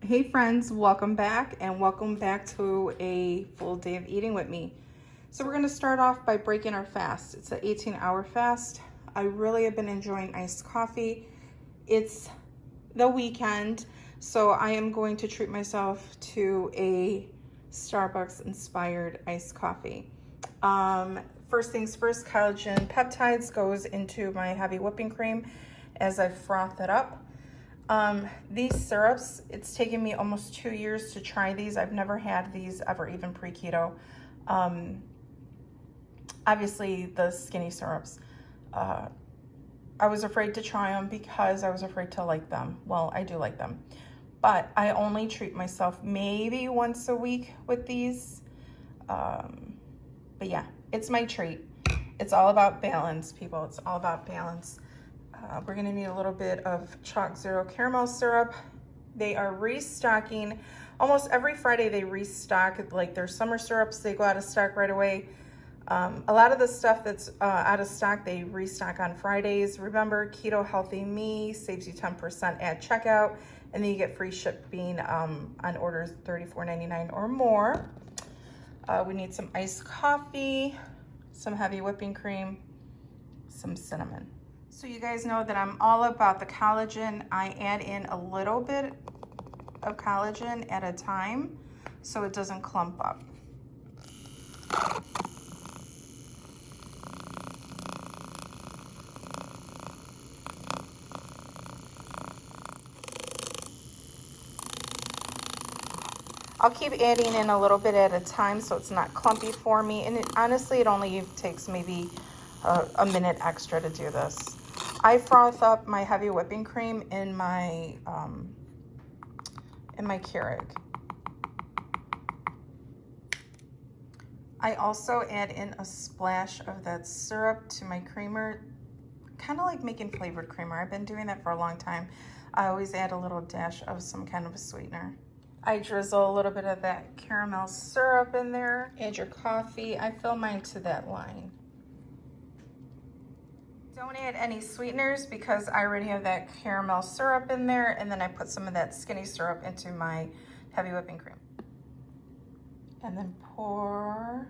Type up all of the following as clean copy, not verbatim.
Hey friends, welcome back and welcome back to a full day of eating with me. So we're going to start off by breaking our fast. It's an 18-hour fast. I really have been enjoying iced coffee. It's the weekend, so I am going to treat myself to a Starbucks inspired iced coffee. First things first, collagen peptides goes into my heavy whipping cream as I froth it up. These syrups, it's taken me almost 2 years to try these. I've never had these ever, even pre-keto. Obviously the skinny syrups. I was afraid to try them because I was afraid to like them. Well, I do like them, but I only treat myself maybe once a week with these. But yeah, it's my treat. It's all about balance, people. It's all about balance. We're gonna need a little bit of chalk zero caramel syrup. They are restocking. Almost every Friday they restock, like their summer syrups, they go out of stock right away. A lot of the stuff that's out of stock, they restock on Fridays. Remember, Ketohealthyme saves you 10% at checkout, and then you get free shipping on orders $34.99 or more. We need some iced coffee, some heavy whipping cream, some cinnamon. So you guys know that I'm all about the collagen. I add in a little bit of collagen at a time so it doesn't clump up. I'll keep adding in a little bit at a time so it's not clumpy for me. And honestly, it only takes maybe a minute extra to do this. I froth up my heavy whipping cream in my Keurig. I also add in a splash of that syrup to my creamer, kind of like making flavored creamer. I've been doing that for a long time. I always add a little dash of some kind of a sweetener. I drizzle a little bit of that caramel syrup in there. Add your coffee. I fill mine to that line. Don't add any sweeteners because I already have that caramel syrup in there, and then I put some of that skinny syrup into my heavy whipping cream. And then pour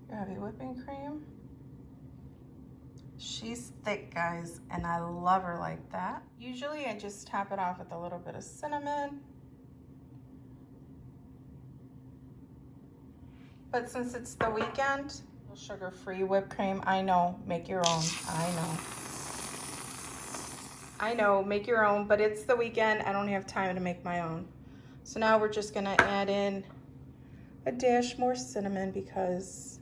your heavy whipping cream. She's thick, guys, and I love her like that. Usually I just top it off with a little bit of cinnamon. But since it's the weekend, sugar-free whipped cream. I know, make your own. I know, make your own, but it's the weekend. I don't have time to make my own. So now we're just gonna add in a dash more cinnamon because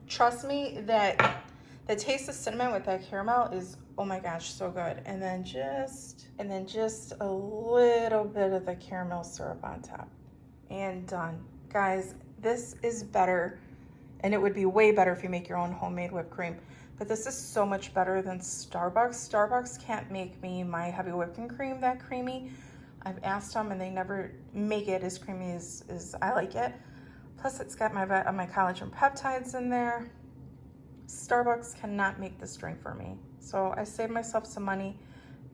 trust me that the taste of cinnamon with that caramel is, oh my gosh, so good. And then just a little bit of the caramel syrup on top, and done. Guys, this is better, and it would be way better if you make your own homemade whipped cream, but this is so much better than Starbucks. Starbucks can't make me my heavy whipping cream that creamy. I've asked them and they never make it as creamy as I like it. Plus it's got my collagen peptides in there. Starbucks cannot make this drink for me. So I saved myself some money,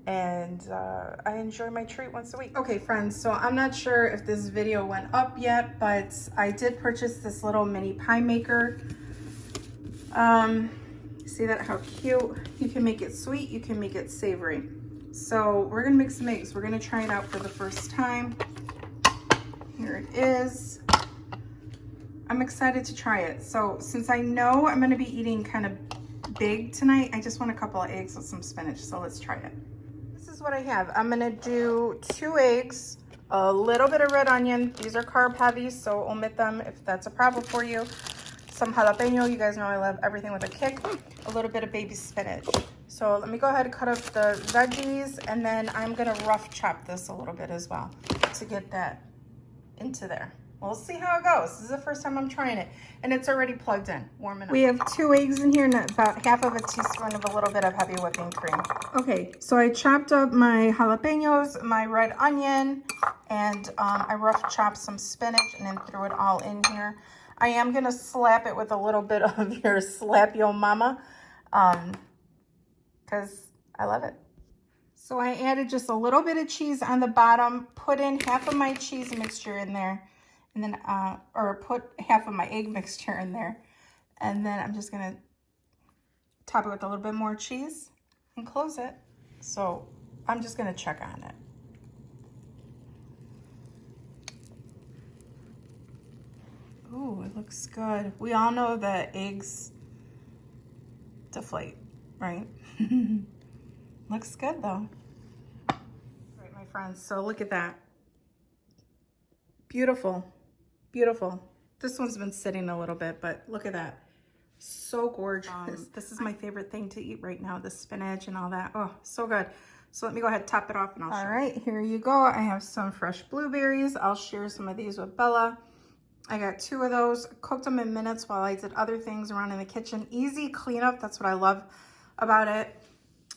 and I enjoy my treat once a week. Okay friends, so I'm not sure if this video went up yet, but I did purchase this little mini pie maker. See that, how cute? You can make it sweet, you can make it savory. So we're gonna make some eggs. We're gonna try it out for the first time. Here it is. I'm excited to try it. So since I know I'm gonna be eating kind of big tonight, I just want a couple of eggs with some spinach, so let's try it. This is what I have. I'm gonna do 2 eggs, a little bit of red onion. These are carb heavy, so omit them if that's a problem for you. Some jalapeno, you guys know I love everything with a kick. A little bit of baby spinach. So let me go ahead and cut up the veggies, and then I'm gonna rough chop this a little bit as well to get that into there. We'll see how it goes. This is the first time I'm trying it, and it's already plugged in, warming up. We have 2 eggs in here and about half of a teaspoon of a little bit of heavy whipping cream. Okay, so I chopped up my jalapenos, my red onion, and I rough chopped some spinach and then threw it all in here. I am gonna slap it with a little bit of your slap yo mama. because I love it. So I added just a little bit of cheese on the bottom, put in half of my cheese mixture in there, and then, or put half of my egg mixture in there. And then I'm just gonna top it with a little bit more cheese and close it. So I'm just gonna check on it. Ooh, it looks good. We all know that eggs deflate, right? Looks good though. All right, my friends, so look at that. Beautiful, beautiful. This one's been sitting a little bit, but look at that. So gorgeous. This is my favorite thing to eat right now, the spinach and all that. Oh, so good. So let me go ahead and top it off and I'll show you. All right, here you go. I have some fresh blueberries. I'll share some of these with Bella. I got 2 of those, cooked them in minutes while I did other things around in the kitchen. Easy cleanup, that's what I love about it.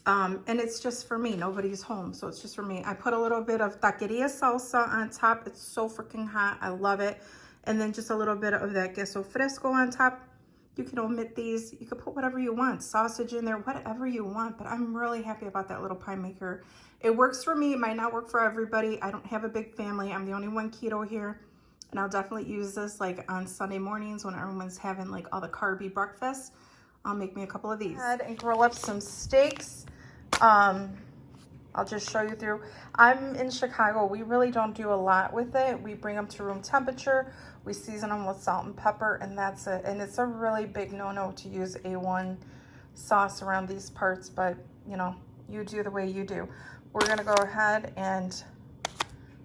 And it's just for me, nobody's home, so it's just for me. I put a little bit of taqueria salsa on top. It's so freaking hot, I love it. And then just a little bit of that queso fresco on top. You can omit these, you can put whatever you want, sausage in there, whatever you want, but I'm really happy about that little pie maker. It works for me, it might not work for everybody. I don't have a big family, I'm the only one keto here. And I'll definitely use this like on Sunday mornings when everyone's having like all the carby breakfast. I'll make me a couple of these. And grill up some steaks. I'll just show you through. I'm in Chicago. We really don't do a lot with it. We bring them to room temperature. We season them with salt and pepper, and that's it. And it's a really big no-no to use A1 sauce around these parts, but you know, you do the way you do. We're gonna go ahead and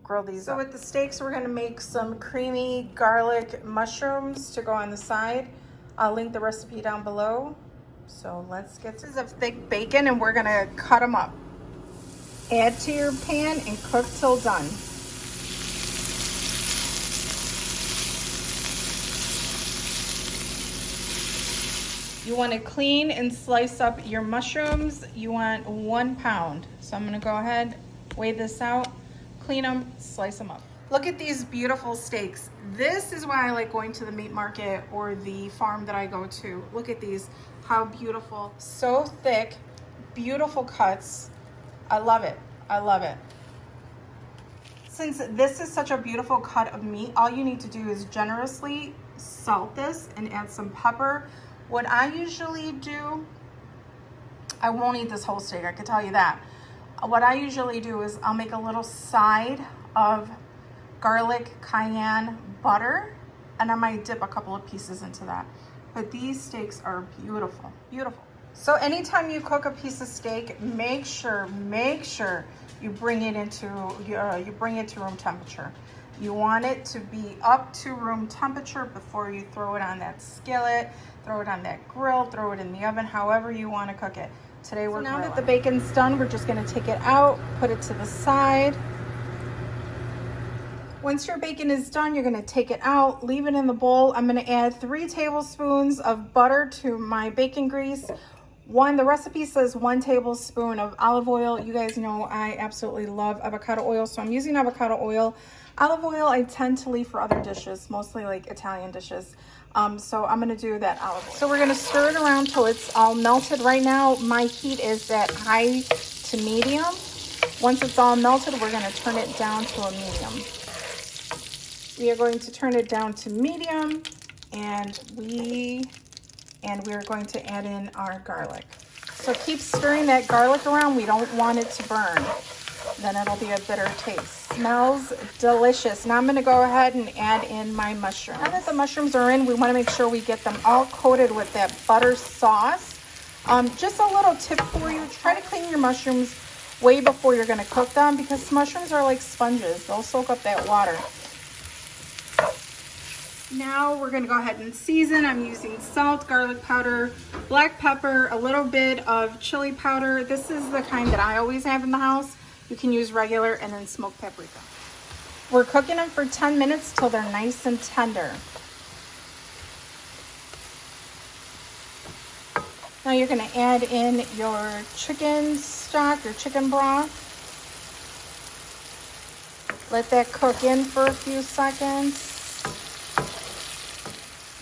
grill these up. So with the steaks, we're gonna make some creamy garlic mushrooms to go on the side. I'll link the recipe down below. So let's get to this. Of thick bacon, and we're gonna cut them up. Add to your pan and cook till done. You want to clean and slice up your mushrooms. You want 1 pound. So I'm gonna go ahead, weigh this out, clean them, slice them up. Look at these beautiful steaks. This is why I like going to the meat market or the farm that I go to. Look at these, how beautiful. So thick, beautiful cuts. I love it, I love it. Since this is such a beautiful cut of meat, all you need to do is generously salt this and add some pepper. What I usually do, I won't eat this whole steak, I can tell you that. What I usually do is I'll make a little side of garlic cayenne butter, and I might dip a couple of pieces into that. But these steaks are beautiful, beautiful. So anytime you cook a piece of steak, make sure you bring it into room temperature. You want it to be up to room temperature before you throw it on that skillet, throw it on that grill, throw it in the oven, however you want to cook it. Today we're now that the bacon's done, we're just going to take it out, put it to the side. Once your bacon is done, you're going to take it out, leave it in the bowl. I'm going to add 3 tablespoons of butter to my bacon grease. The recipe says 1 tablespoon of olive oil. You guys know I absolutely love avocado oil, so I'm using avocado oil. Olive oil I tend to leave for other dishes, mostly like Italian dishes. So I'm gonna do that olive oil. So we're gonna stir it around till it's all melted. Right now, my heat is at high to medium. Once it's all melted, we're gonna turn it down to a medium. We are going to turn it down to medium, and we're going to add in our garlic. So keep stirring that garlic around. We don't want it to burn. Then it'll be a bitter taste. Smells delicious. Now I'm gonna go ahead and add in my mushrooms. Now that the mushrooms are in, we wanna make sure we get them all coated with that butter sauce. Just a little tip for you, try to clean your mushrooms way before you're gonna cook them, because mushrooms are like sponges. They'll soak up that water. Now we're gonna go ahead and season. I'm using salt, garlic powder, black pepper, a little bit of chili powder. This is the kind that I always have in the house. You can use regular, and then smoked paprika. We're cooking them for 10 minutes till they're nice and tender. Now you're gonna add in your chicken stock, your chicken broth. Let that cook in for a few seconds.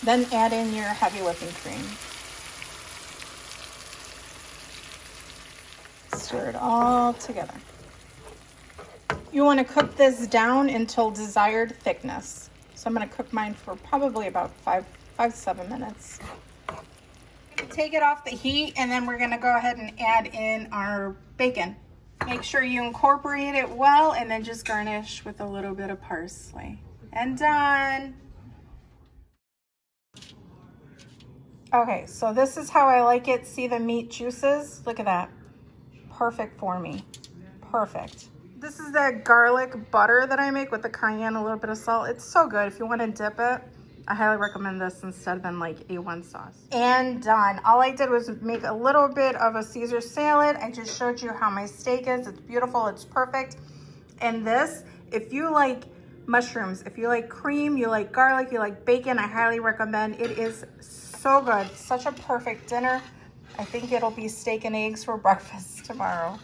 Then add in your heavy whipping cream. Stir it all together. You want to cook this down until desired thickness. So I'm going to cook mine for probably about 5 to 7 minutes. Take it off the heat, and then we're going to go ahead and add in our bacon. Make sure you incorporate it well, and then just garnish with a little bit of parsley. And done. Okay, so this is how I like it. See the meat juices? Look at that. Perfect for me. Perfect. This is that garlic butter that I make with the cayenne, a little bit of salt. It's so good. If you want to dip it, I highly recommend this instead of like A1 sauce. And done. All I did was make a little bit of a Caesar salad. I just showed you how my steak is. It's beautiful. It's perfect. And this, if you like mushrooms, if you like cream, you like garlic, you like bacon, I highly recommend. It is so good. Such a perfect dinner. I think it'll be steak and eggs for breakfast tomorrow.